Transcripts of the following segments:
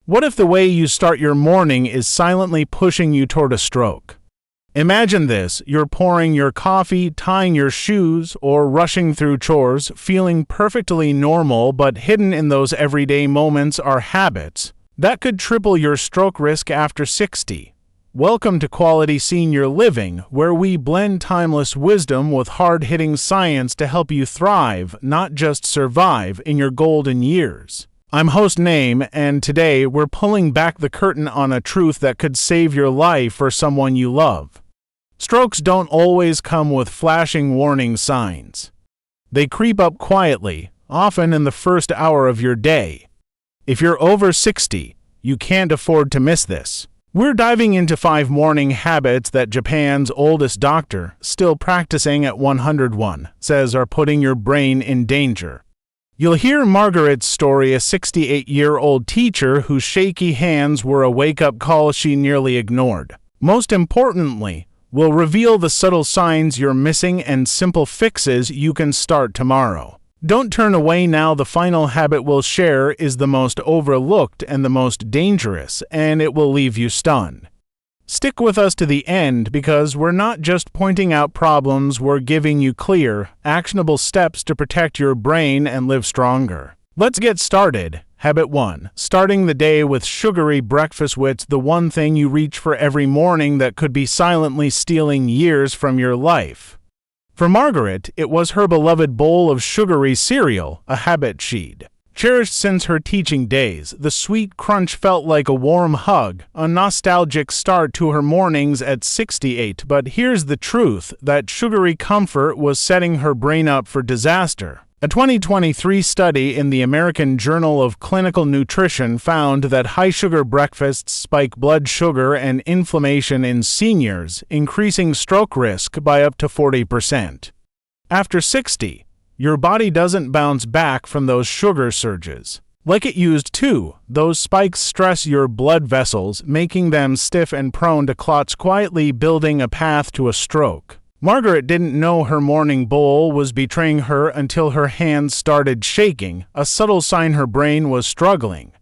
What if the way you start your morning is silently pushing you toward a stroke? Imagine this: you're pouring your coffee, tying your shoes, or rushing through chores, feeling perfectly normal, but hidden in those everyday moments are habits that could triple your stroke risk after 60. Welcome to Quality Senior Living, where we blend timeless wisdom with hard-hitting science to help you thrive, not just survive, in your golden years. I'm host Naim, and today we're pulling back the curtain on a truth that could save your life or someone you love. Strokes don't always come with flashing warning signs. They creep up quietly, often in the first hour of your day. If you're over 60, you can't afford to miss this. We're diving into 5 morning habits that Japan's oldest doctor, still practicing at 101, says are putting your brain in danger. You'll hear Margaret's story, a 68-year-old teacher whose shaky hands were a wake-up call she nearly ignored. Most importantly, we'll reveal the subtle signs you're missing and simple fixes you can start tomorrow. Don't turn away now. The final habit we'll share is the most overlooked and the most dangerous, and it will leave you stunned. Stick with us to the end because we're not just pointing out problems, we're giving you clear, actionable steps to protect your brain and live stronger. Let's get started. Habit 1. Starting the day with sugary breakfast. What's the one thing you reach for every morning that could be silently stealing years from your life? For Margaret, it was her beloved bowl of sugary cereal, a habit she'd cherished since her teaching days. The sweet crunch felt like a warm hug, a nostalgic start to her mornings at 68. But here's the truth: that sugary comfort was setting her brain up for disaster. A 2023 study in the American Journal of Clinical Nutrition found that high-sugar breakfasts spike blood sugar and inflammation in seniors, increasing stroke risk by up to 40%. After 60, your body doesn't bounce back from those sugar surges like it used to. Those spikes stress your blood vessels, making them stiff and prone to clots, quietly building a path to a stroke. Margaret didn't know her morning bowl was betraying her until her hands started shaking, a subtle sign her brain was struggling.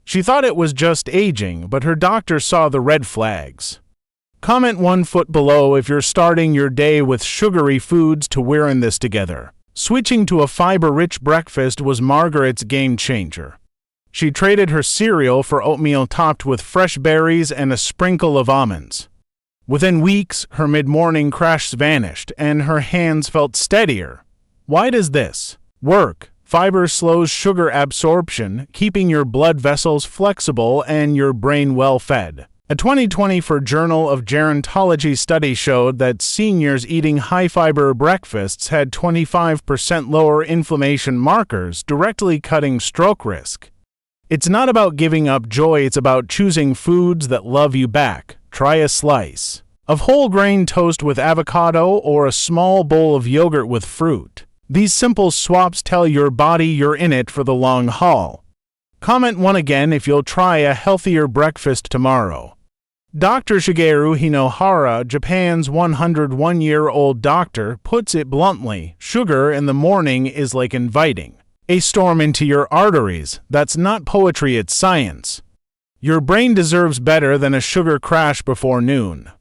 She thought it was just aging, but her doctor saw the red flags. Comment 1 foot below if you're starting your day with sugary foods. We're in this together. Switching to a fiber-rich breakfast was Margaret's game changer. She traded her cereal for oatmeal topped with fresh berries and a sprinkle of almonds. Within weeks, her mid-morning crashes vanished, and her hands felt steadier. Why does this work? Fiber slows sugar absorption, keeping your blood vessels flexible and your brain well-fed. A 2024 Journal of Gerontology study showed that seniors eating high-fiber breakfasts had 25% lower inflammation markers, directly cutting stroke risk. It's not about giving up joy, it's about choosing foods that love you back. Try a slice of whole grain toast with avocado or a small bowl of yogurt with fruit. These simple swaps tell your body you're in it for the long haul. Comment 1 again if you'll try a healthier breakfast tomorrow. Dr. Shigeru Hinohara, Japan's 101-year-old doctor, puts it bluntly: sugar in the morning is like inviting a storm into your arteries. That's not poetry, it's science. Your brain deserves better than a sugar crash before noon.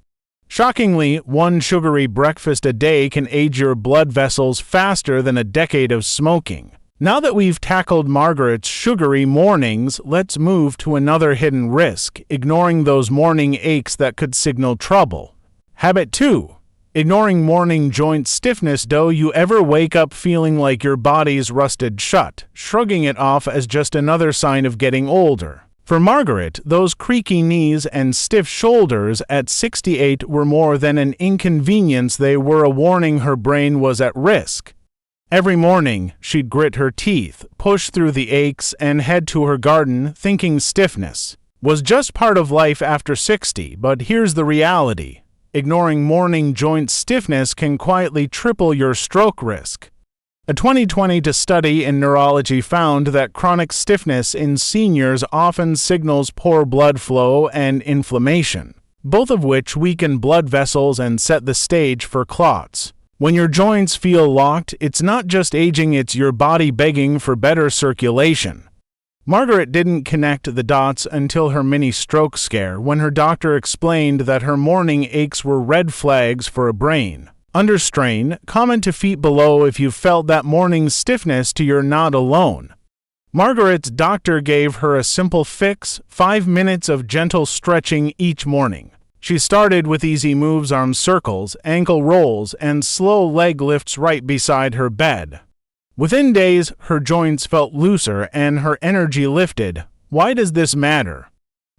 Shockingly, 1 sugary breakfast a day can age your blood vessels faster than a decade of smoking. Now that we've tackled Margaret's sugary mornings, let's move to another hidden risk: ignoring those morning aches that could signal trouble. Habit 2. Ignoring morning joint stiffness. Do you ever wake up feeling like your body's rusted shut, shrugging it off as just another sign of getting older? For Margaret, those creaky knees and stiff shoulders at 68 were more than an inconvenience, they were a warning her brain was at risk. Every morning, she'd grit her teeth, push through the aches, and head to her garden, thinking stiffness was just part of life after 60. But here's the reality: ignoring morning joint stiffness can quietly triple your stroke risk. A 2020 study in neurology found that chronic stiffness in seniors often signals poor blood flow and inflammation, both of which weaken blood vessels and set the stage for clots. When your joints feel locked, it's not just aging, it's your body begging for better circulation. Margaret didn't connect the dots until her mini-stroke scare when her doctor explained that her morning aches were red flags for a brain under strain. Comment to feet below if you felt that morning stiffness to you're not alone. Margaret's doctor gave her a simple fix: 5 minutes of gentle stretching each morning. She started with easy moves, arm circles, ankle rolls, and slow leg lifts right beside her bed. Within days, her joints felt looser and her energy lifted. Why does this matter?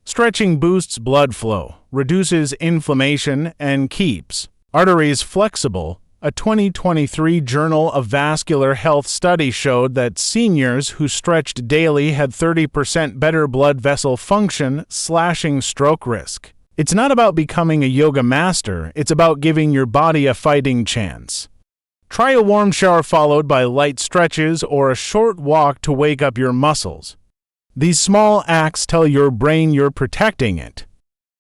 Stretching boosts blood flow, reduces inflammation, and keeps arteries flexible. A 2023 Journal of Vascular Health study showed that seniors who stretched daily had 30% better blood vessel function, slashing stroke risk. It's not about becoming a yoga master, it's about giving your body a fighting chance. Try a warm shower followed by light stretches or a short walk to wake up your muscles. These small acts tell your brain you're protecting it.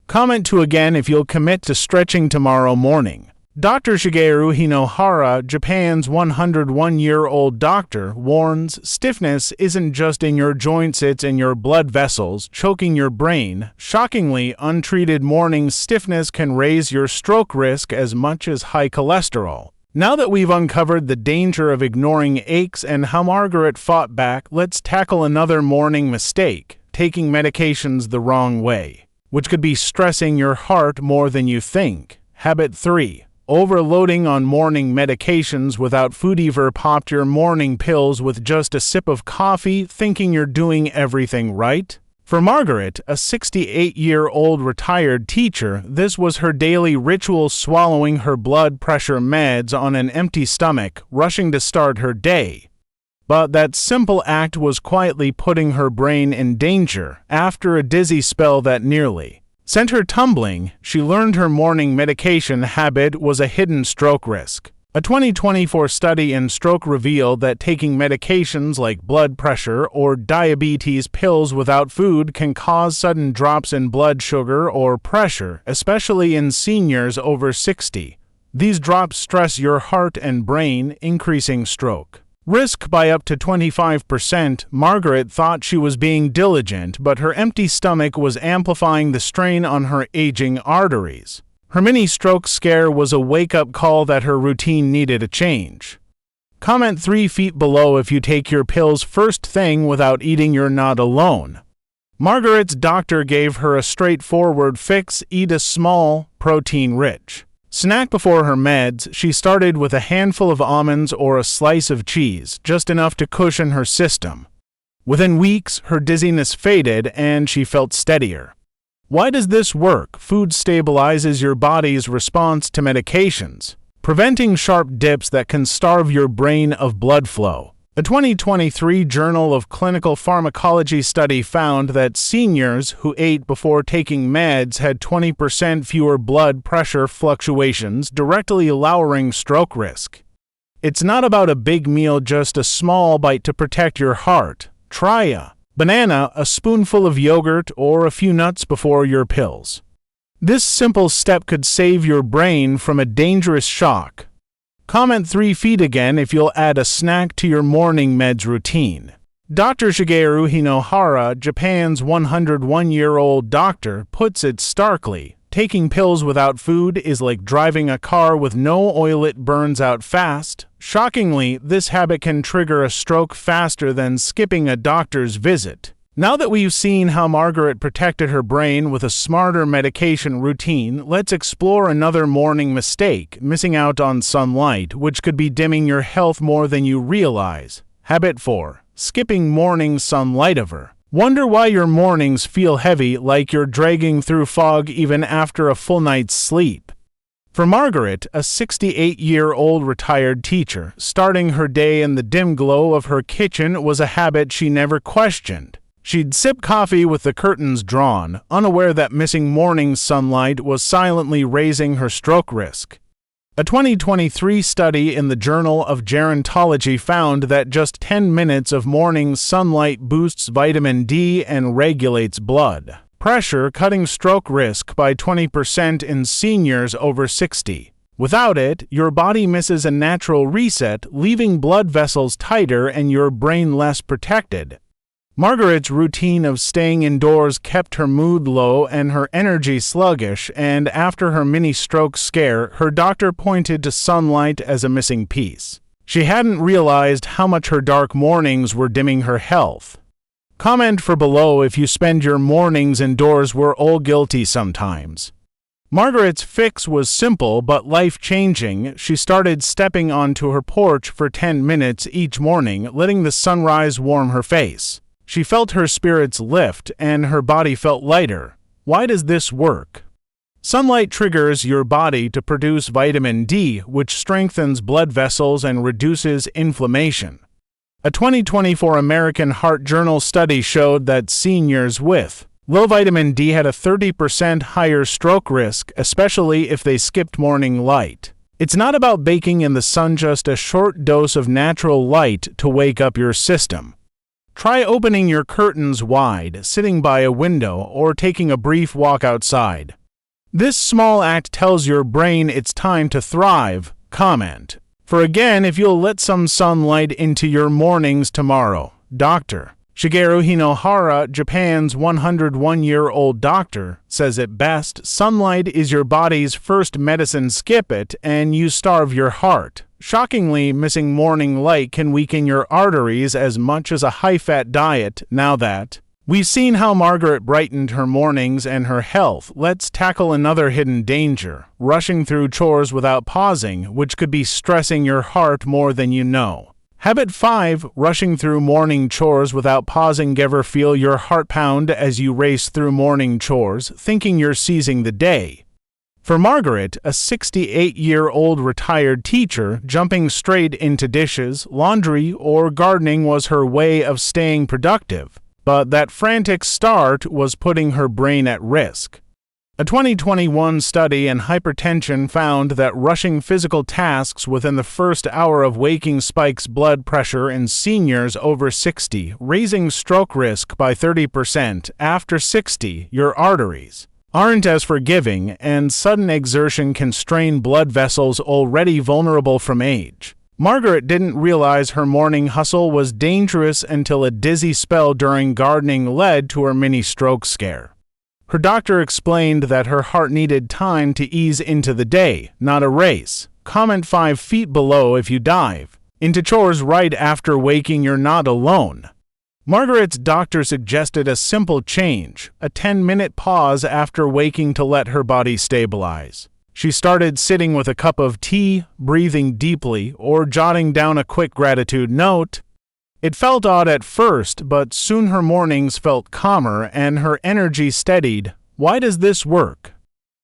Comment to again if you'll commit to stretching tomorrow morning. Dr. Shigeru Hinohara, Japan's 101-year-old doctor, warns stiffness isn't just in your joints, it's in your blood vessels, choking your brain. Shockingly, untreated morning stiffness can raise your stroke risk as much as high cholesterol. Now that we've uncovered the danger of ignoring aches and how Margaret fought back, let's tackle another morning mistake: taking medications the wrong way, which could be stressing your heart more than you think. Habit 3. Overloading on morning medications without food. Ever popped your morning pills with just a sip of coffee, thinking you're doing everything right? For Margaret, a 68-year-old retired teacher, this was her daily ritual: swallowing her blood pressure meds on an empty stomach, rushing to start her day. But that simple act was quietly putting her brain in danger. After a dizzy spell that nearly sent her tumbling, she learned her morning medication habit was a hidden stroke risk. A 2024 study in stroke revealed that taking medications like blood pressure or diabetes pills without food can cause sudden drops in blood sugar or pressure, especially in seniors over 60. These drops stress your heart and brain, increasing stroke risk by up to 25%. Margaret thought she was being diligent, but her empty stomach was amplifying the strain on her aging arteries. Her mini-stroke scare was a wake-up call that her routine needed a change. Comment 3 feet below if you take your pills first thing without eating. You're not alone. Margaret's doctor gave her a straightforward fix: eat a small, protein-rich snack before her meds. She started with a handful of almonds or a slice of cheese, just enough to cushion her system. Within weeks, her dizziness faded and she felt steadier. Why does this work? Food stabilizes your body's response to medications, preventing sharp dips that can starve your brain of blood flow. A 2023 Journal of Clinical Pharmacology study found that seniors who ate before taking meds had 20% fewer blood pressure fluctuations, directly lowering stroke risk. It's not about a big meal, just a small bite to protect your heart. Try a banana, a spoonful of yogurt, or a few nuts before your pills. This simple step could save your brain from a dangerous shock. Comment 3 feet again if you'll add a snack to your morning meds routine. Dr. Shigeru Hinohara, Japan's 101-year-old doctor, puts it starkly: taking pills without food is like driving a car with no oil, it burns out fast. Shockingly, this habit can trigger a stroke faster than skipping a doctor's visit. Now that we've seen how Margaret protected her brain with a smarter medication routine, let's explore another morning mistake: missing out on sunlight, which could be dimming your health more than you realize. Habit 4. Skipping morning sunlight. Ever wonder why your mornings feel heavy, like you're dragging through fog even after a full night's sleep? For Margaret, a 68-year-old retired teacher, starting her day in the dim glow of her kitchen was a habit she never questioned. She'd sip coffee with the curtains drawn, unaware that missing morning sunlight was silently raising her stroke risk. A 2023 study in the Journal of Gerontology found that just 10 minutes of morning sunlight boosts vitamin D and regulates blood pressure, cutting stroke risk by 20% in seniors over 60. Without it, your body misses a natural reset, leaving blood vessels tighter and your brain less protected. Margaret's routine of staying indoors kept her mood low and her energy sluggish, and after her mini-stroke scare, her doctor pointed to sunlight as a missing piece. She hadn't realized how much her dark mornings were dimming her health. Comment for below if you spend your mornings indoors. We're all guilty sometimes. Margaret's fix was simple but life-changing. She started stepping onto her porch for 10 minutes each morning, letting the sunrise warm her face. She felt her spirits lift and her body felt lighter. Why does this work? Sunlight triggers your body to produce vitamin D, which strengthens blood vessels and reduces inflammation. A 2024 American Heart Journal study showed that seniors with low vitamin D had a 30% higher stroke risk, especially if they skipped morning light. It's not about baking in the sun, just a short dose of natural light to wake up your system. Try opening your curtains wide, sitting by a window, or taking a brief walk outside. This small act tells your brain it's time to thrive. Comment for again if you'll let some sunlight into your mornings tomorrow. Dr. Shigeru Hinohara, Japan's 101-year-old doctor, says it best: sunlight is your body's first medicine. Skip it and you starve your heart. Shockingly, missing morning light can weaken your arteries as much as a high-fat diet. Now that we've seen how Margaret brightened her mornings and her health, let's tackle another hidden danger: rushing through chores without pausing, which could be stressing your heart more than you know. Habit 5. Rushing through morning chores without pausing. Ever feel your heart pound as you race through morning chores, thinking you're seizing the day? For Margaret, a 68-year-old retired teacher, jumping straight into dishes, laundry, or gardening was her way of staying productive. But that frantic start was putting her brain at risk. A 2021 study in hypertension found that rushing physical tasks within the first hour of waking spikes blood pressure in seniors over 60, raising stroke risk by 30%. After 60, your arteries aren't as forgiving, and sudden exertion can strain blood vessels already vulnerable from age. Margaret didn't realize her morning hustle was dangerous until a dizzy spell during gardening led to her mini-stroke scare. Her doctor explained that her heart needed time to ease into the day, not a race. Comment 5 feet below if you dive into chores right after waking. You're not alone. Margaret's doctor suggested a simple change: a 10-minute pause after waking to let her body stabilize. She started sitting with a cup of tea, breathing deeply, or jotting down a quick gratitude note. It felt odd at first, but soon her mornings felt calmer and her energy steadied. Why does this work?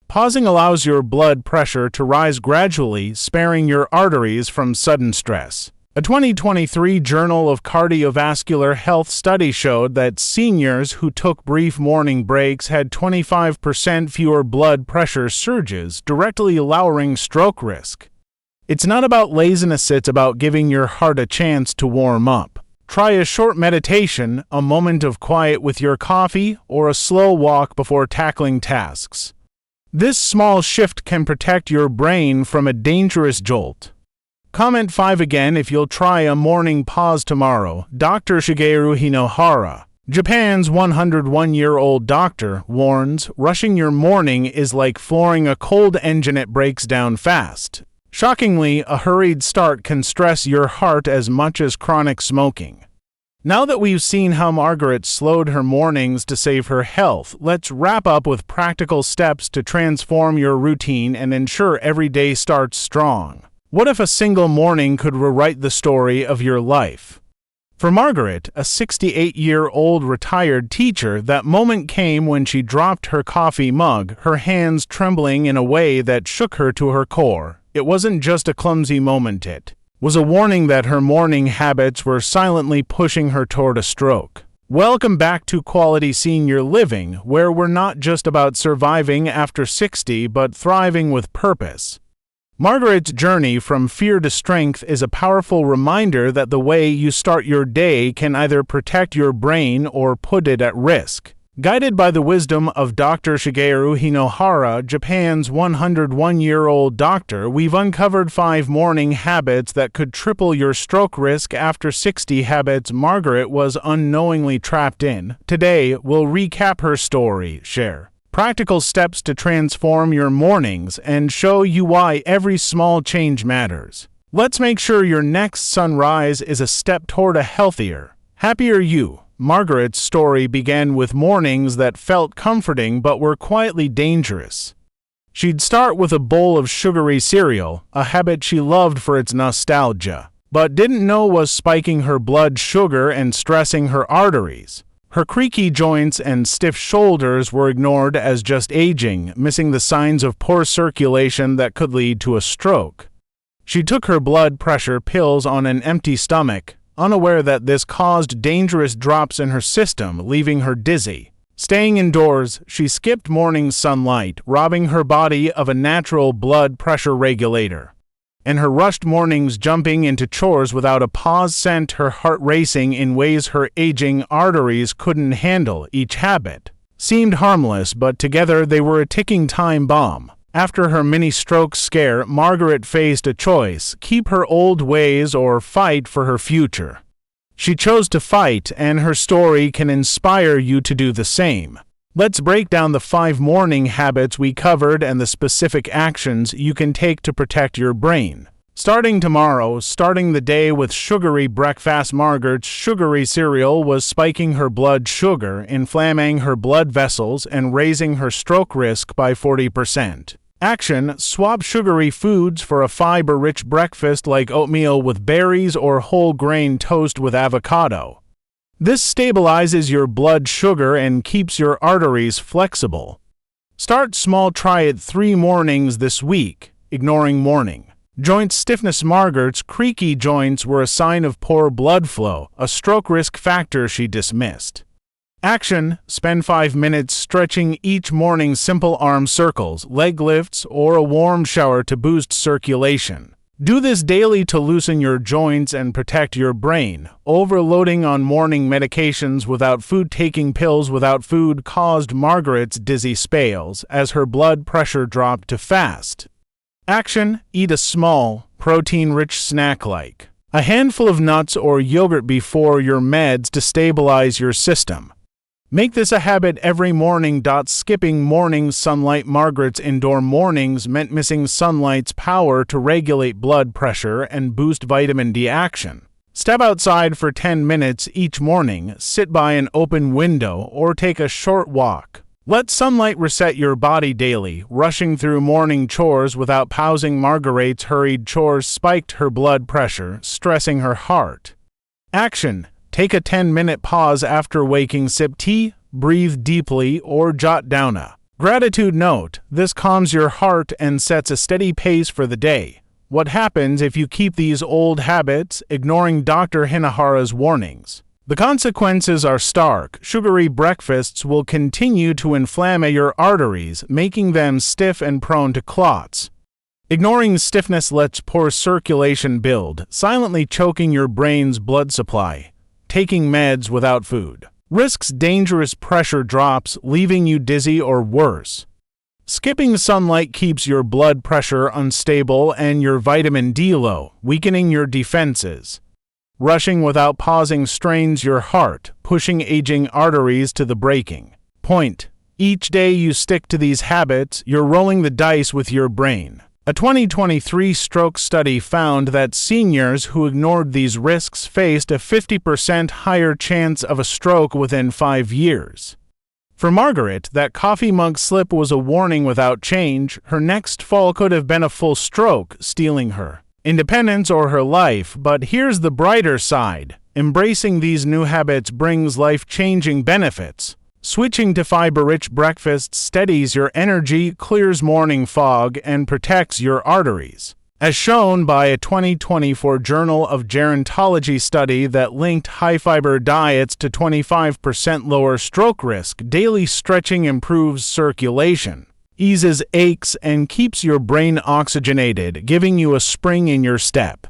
Pausing allows your blood pressure to rise gradually, sparing your arteries from sudden stress. A 2023 Journal of Cardiovascular Health study showed that seniors who took brief morning breaks had 25% fewer blood pressure surges, directly lowering stroke risk. It's not about laziness, it's about giving your heart a chance to warm up. Try a short meditation, a moment of quiet with your coffee, or a slow walk before tackling tasks. This small shift can protect your brain from a dangerous jolt. Comment 5 again if you'll try a morning pause tomorrow. Dr. Shigeru Hinohara, Japan's 101-year-old doctor, warns rushing your morning is like flooring a cold engine. It breaks down fast. Shockingly, a hurried start can stress your heart as much as chronic smoking. Now that we've seen how Margaret slowed her mornings to save her health, let's wrap up with practical steps to transform your routine and ensure every day starts strong. What if a single morning could rewrite the story of your life? For Margaret, a 68-year-old retired teacher, that moment came when she dropped her coffee mug, her hands trembling in a way that shook her to her core. It wasn't just a clumsy moment, it was a warning that her morning habits were silently pushing her toward a stroke. Welcome back to Quality Senior Living, where we're not just about surviving after 60, but thriving with purpose. Margaret's journey from fear to strength is a powerful reminder that the way you start your day can either protect your brain or put it at risk. Guided by the wisdom of Dr. Shigeru Hinohara, Japan's 101-year-old doctor, we've uncovered 5 morning habits that could triple your stroke risk after 60 habits Margaret was unknowingly trapped in. Today, we'll recap her story, share practical steps to transform your mornings, and show you why every small change matters. Let's make sure your next sunrise is a step toward a healthier, happier you. Margaret's story began with mornings that felt comforting but were quietly dangerous. She'd start with a bowl of sugary cereal, a habit she loved for its nostalgia, but didn't know was spiking her blood sugar and stressing her arteries. Her creaky joints and stiff shoulders were ignored as just aging, missing the signs of poor circulation that could lead to a stroke. She took her blood pressure pills on an empty stomach, unaware that this caused dangerous drops in her system, leaving her dizzy. Staying indoors, she skipped morning sunlight, robbing her body of a natural blood pressure regulator. And her rushed mornings jumping into chores without a pause sent her heart racing in ways her aging arteries couldn't handle. Each habit seemed harmless, but together they were a ticking time bomb. After her mini-stroke scare, Margaret faced a choice: keep her old ways or fight for her future. She chose to fight, and her story can inspire you to do the same. Let's break down the 5 morning habits we covered and the specific actions you can take to protect your brain. Starting tomorrow, starting the day with sugary breakfast. Margaret's sugary cereal was spiking her blood sugar, inflaming her blood vessels, and raising her stroke risk by 40%. Action: swap sugary foods for a fiber-rich breakfast like oatmeal with berries or whole grain toast with avocado. This stabilizes your blood sugar and keeps your arteries flexible. Start small, try it 3 mornings this week. Ignoring morning joint stiffness. Margaret's creaky joints were a sign of poor blood flow, a stroke risk factor she dismissed. Action: spend 5 minutes stretching each morning. Simple arm circles, leg lifts, or a warm shower to boost circulation. Do this daily to loosen your joints and protect your brain. Overloading on morning medications without food. Taking pills without food caused Margaret's dizzy spells as her blood pressure dropped to fast. Action: eat a small, protein-rich snack like a handful of nuts or yogurt before your meds to stabilize your system. Make this a habit every morning. Skipping morning sunlight. Margaret's indoor mornings meant missing sunlight's power to regulate blood pressure and boost vitamin D action. Step outside for 10 minutes each morning, sit by an open window, or take a short walk. Let sunlight reset your body daily. Rushing through morning chores without pausing. Margaret's hurried chores spiked her blood pressure, stressing her heart. Action: take a 10-minute pause after waking. Sip tea, breathe deeply, or jot down a gratitude note. This calms your heart and sets a steady pace for the day. What happens if you keep these old habits, ignoring Dr. Hinohara's warnings? The consequences are stark. Sugary breakfasts will continue to inflame your arteries, making them stiff and prone to clots. Ignoring stiffness lets poor circulation build, silently choking your brain's blood supply. Taking meds without food risks dangerous pressure drops, leaving you dizzy or worse. Skipping sunlight keeps your blood pressure unstable and your vitamin D low, weakening your defenses. Rushing without pausing strains your heart, pushing aging arteries to the breaking point. Each day you stick to these habits, you're rolling the dice with your brain. A 2023 stroke study found that seniors who ignored these risks faced a 50% higher chance of a stroke within 5 years. For Margaret, that coffee mug slip was a warning without change. Her next fall could have been a full stroke, stealing her independence or her life. But here's the brighter side. Embracing these new habits brings life-changing benefits. Switching to fiber-rich breakfasts steadies your energy, clears morning fog, and protects your arteries. As shown by a 2024 Journal of Gerontology study that linked high-fiber diets to 25% lower stroke risk, daily stretching improves circulation, eases aches, and keeps your brain oxygenated, giving you a spring in your step.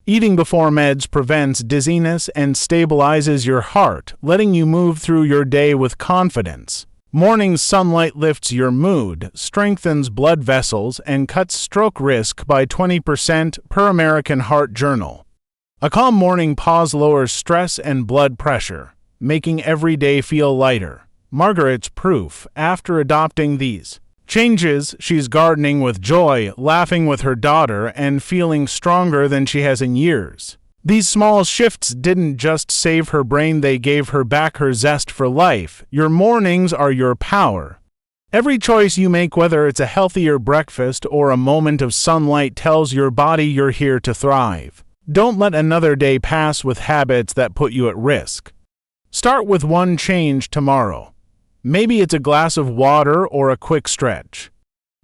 Eating before meds prevents dizziness and stabilizes your heart, letting you move through your day with confidence. Morning sunlight lifts your mood, strengthens blood vessels, and cuts stroke risk by 20% per American Heart Journal. A calm morning pause lowers stress and blood pressure, making every day feel lighter. Margaret's proof: after adopting these changes, she's gardening with joy, laughing with her daughter, and feeling stronger than she has in years. These small shifts didn't just save her brain, they gave her back her zest for life. Your mornings are your power. Every choice you make, whether it's a healthier breakfast or a moment of sunlight, tells your body you're here to thrive. Don't let another day pass with habits that put you at risk. Start with one change tomorrow. Maybe it's a glass of water or a quick stretch.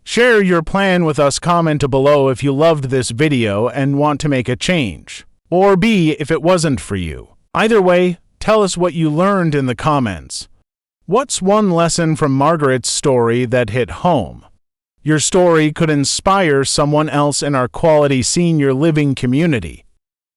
Share your plan with us. Comment below if you loved this video and want to make a change. Or B, if it wasn't for you. Either way, tell us what you learned in the comments. What's one lesson from Margaret's story that hit home? Your story could inspire someone else in our Quality Senior Living community.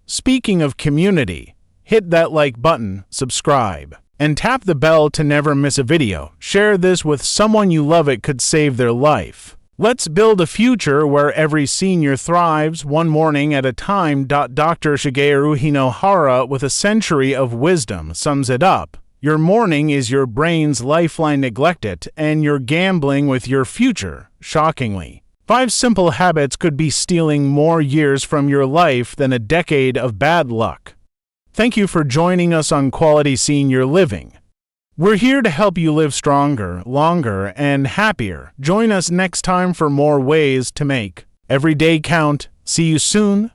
Speaking of community, hit that like button, subscribe, and tap the bell to never miss a video. Share this with someone you love, it could save their life. Let's build a future where every senior thrives, one morning at a time. Dr. Shigeru Hinohara, with a century of wisdom, sums it up. Your morning is your brain's lifeline. Neglect it, and you're gambling with your future. Shockingly, 5 simple habits could be stealing more years from your life than a decade of bad luck. Thank you for joining us on Quality Senior Living. We're here to help you live stronger, longer, and happier. Join us next time for more ways to make every day count. See you soon.